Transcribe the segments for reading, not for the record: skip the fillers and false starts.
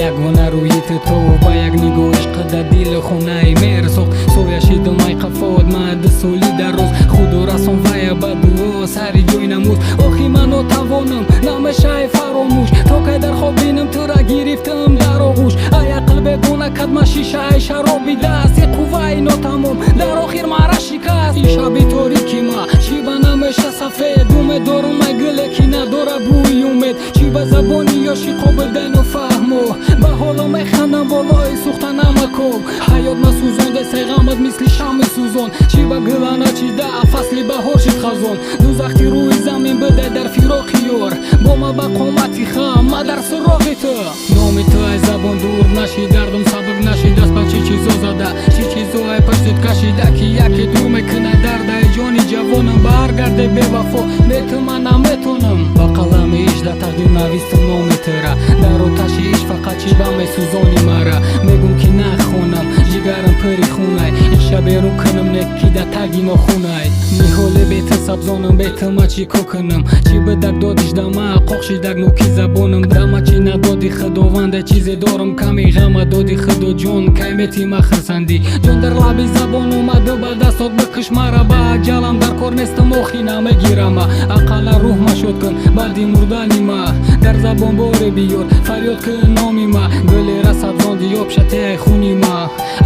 ягона рӯи то ба як нигоҳ ишқада дил хонаи мерсохт сояшидум ай қафот мадди соли дароз худо расон вая ба дуо сари ҷой намуд охи ман нотавонам намешай фаромӯш то кай дар хоб бинам тура гирифтам дар оғӯш ай ақл бегона кадма шишаи шароби даст и қувваи нотамом дар охир мара шикаст и шаби торики ма чӣ ба намеша сафед умед дорам ай гуле ки надора бӯи умед чӣ ба забони ёши қобил денофаҳмо ба ҳоло механдам болои сӯхта намакоб ҳаёт масӯзонда сайғамат мисли шамъи сӯзон чӣ ба гулана чида фасли баҳор шид хазон дузахти рӯи замин бидай дар фироқи ёр бо ма ба қомати хам ма дар суроғи ту номи ту ай забон дур нашид дардум сабук нашид даст ба чӣ чизо зада чӣ чизо ай паштит кашида ки яке дур мекунад дард ай ҷони ҷавонам баргарде бевафо мету ман наметонам ба қалами ишда тақдир навистум номи тура дар оташи иш фақат чӣ ба месӯзони мара мегум ки нахонам ҷигарам пири хунай иша берун кунам неки да таги нохунай ниҳоле бету сабзонам бету ма чӣ ко кунам чӣ бидаг додиш дама қоқшидаг ноки забонам дама чӣ надоди худованда чизе дорам ками ғама доди худо ҷон кай мети ма хирсандӣ ҷон дар лаби забон омаду ба дастот бикиш мара ба аҷалам дар кор нестам охи намегирама ақала рӯҳ машод кун баъди мурдани ма дар забон боре биёр фарёд кун номи ма гулера сабзонди ёбшате ай хуни ма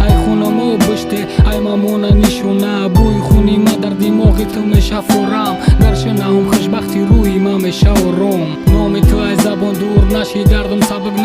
ай хунамо биште ай мамона нишона бӯи хуни ма дар димоғи ту мешафорам дар шунаҳум хушбахти рӯи ма меша ором номи ту ай забон дур наши дардум сабук